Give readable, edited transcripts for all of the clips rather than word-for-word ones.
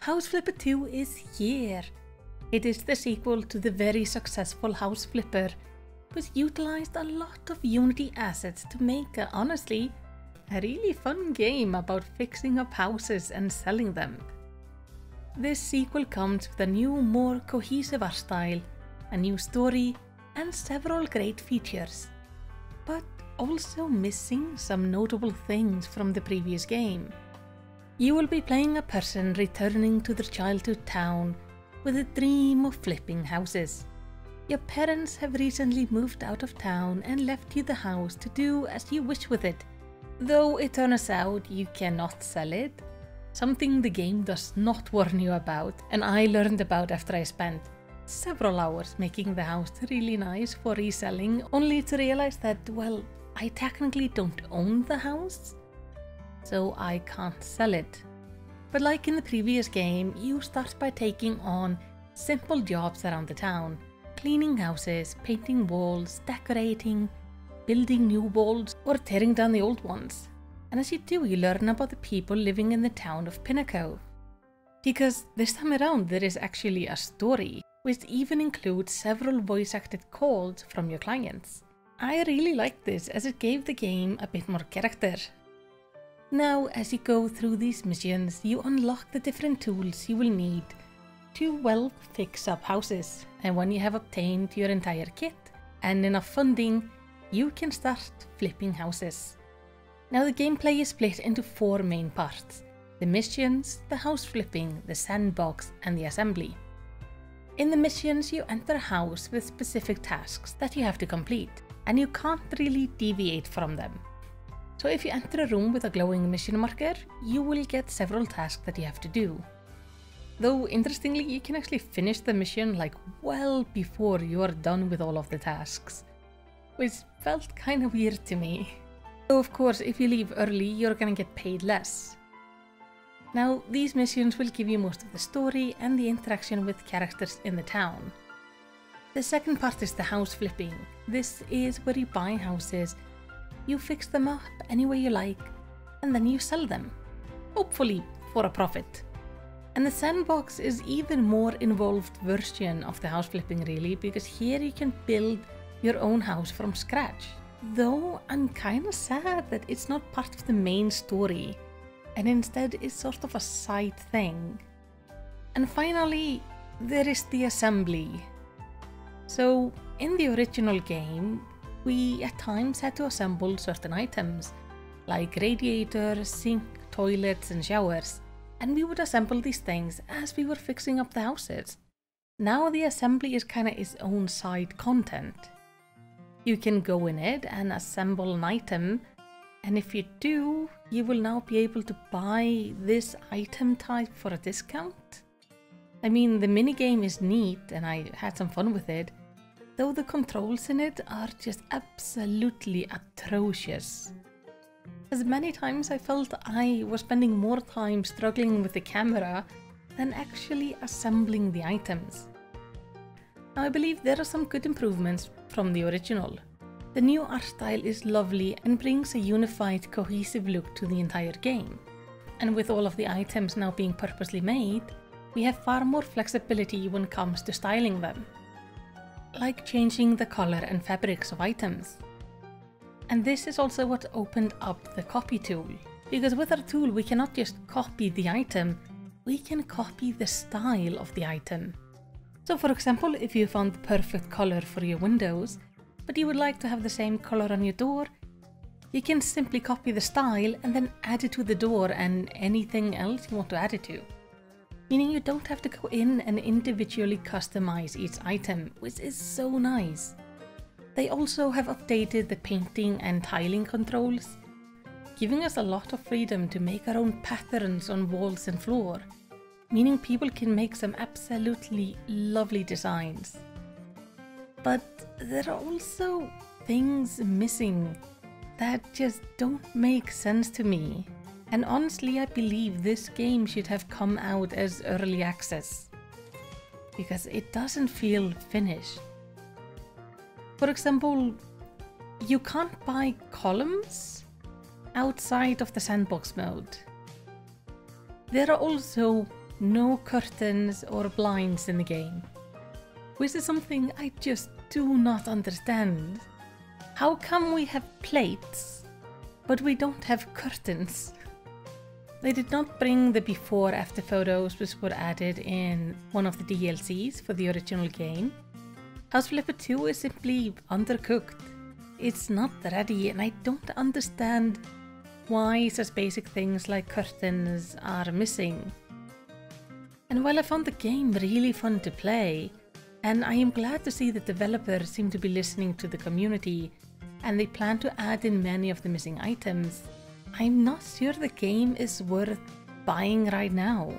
House Flipper 2 is here. It is the sequel to the very successful House Flipper, which utilized a lot of Unity assets to make honestly a really fun game about fixing up houses and selling them. This sequel comes with a new, more cohesive art style, a new story, and several great features, but also missing some notable things from the previous game. You will be playing a person returning to their childhood town with a dream of flipping houses. Your parents have recently moved out of town and left you the house to do as you wish with it, though it turns out you cannot sell it, something the game does not warn you about, and I learned about after I spent several hours making the house really nice for reselling, only to realize that, well, I technically don't own the house, so I can't sell it. But like in the previous game, you start by taking on simple jobs around the town, cleaning houses, painting walls, decorating, building new walls, or tearing down the old ones. And as you do, you learn about the people living in the town of Pinnacove. Because this time around there is actually a story, which even includes several voice-acted calls from your clients. I really liked this as it gave the game a bit more character. Now, as you go through these missions, you unlock the different tools you will need to, well, fix up houses. And when you have obtained your entire kit and enough funding, you can start flipping houses. Now the gameplay is split into 4 main parts: the missions, the house flipping, the sandbox, and the assembly. In the missions, you enter a house with specific tasks that you have to complete, and you can't really deviate from them. So if you enter a room with a glowing mission marker, you will get several tasks that you have to do. Though interestingly, you can actually finish the mission like well before you are done with all of the tasks, which felt kind of weird to me. Though of course, if you leave early, you're gonna get paid less. Now, these missions will give you most of the story and the interaction with characters in the town. The second part is the house flipping. This is where you buy houses, you fix them up any way you like, and then you sell them, hopefully for a profit. And the sandbox is even more involved version of the house flipping really, because here you can build your own house from scratch. Though I'm kinda sad that it's not part of the main story, and instead is sort of a side thing. And finally, there is the assembly. So in the original game, we at times had to assemble certain items, like radiators, sink, toilets, and showers, and we would assemble these things as we were fixing up the houses. Now the assembly is kinda its own side content. You can go in it and assemble an item, and if you do, you will now be able to buy this item type for a discount. I mean, the minigame is neat and I had some fun with it, though the controls in it are just absolutely atrocious. As many times I felt I was spending more time struggling with the camera than actually assembling the items. Now I believe there are some good improvements from the original. The new art style is lovely and brings a unified, cohesive look to the entire game. And with all of the items now being purposely made, we have far more flexibility when it comes to styling them, like changing the color and fabrics of items. And this is also what opened up the copy tool, because with our tool we cannot just copy the item, we can copy the style of the item. So for example, if you found the perfect color for your windows, but you would like to have the same color on your door, you can simply copy the style and then add it to the door and anything else you want to add it to. Meaning you don't have to go in and individually customize each item, which is so nice. They also have updated the painting and tiling controls, giving us a lot of freedom to make our own patterns on walls and floor, meaning people can make some absolutely lovely designs. But there are also things missing that just don't make sense to me. And honestly, I believe this game should have come out as early access, because it doesn't feel finished. For example, you can't buy columns outside of the sandbox mode. There are also no curtains or blinds in the game, which is something I just do not understand. How come we have plates, but we don't have curtains? They did not bring the before-after photos which were added in one of the DLCs for the original game. House Flipper 2 is simply undercooked. It's not ready, and I don't understand why such basic things like curtains are missing. And while I found the game really fun to play, and I am glad to see that developers seem to be listening to the community and they plan to add in many of the missing items, I'm not sure the game is worth buying right now.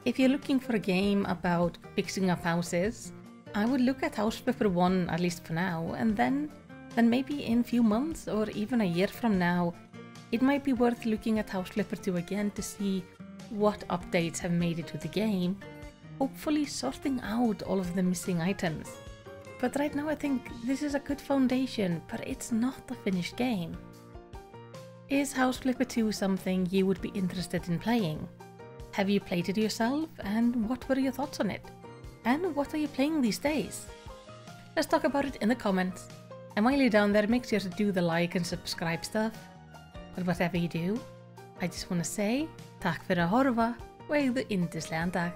If you're looking for a game about fixing up houses, I would look at House Flipper 1 at least for now, and then maybe in a few months or even a year from now, it might be worth looking at House Flipper 2 again to see what updates have made it to the game, hopefully sorting out all of the missing items. But right now I think this is a good foundation, but it's not a finished game. Is House Flipper 2 something you would be interested in playing? Have you played it yourself, and what were your thoughts on it? And what are you playing these days? Let's talk about it in the comments. And while you're down there, make sure to do the like and subscribe stuff. But whatever you do, I just want to say, tack för att horva och ägde inte sländag.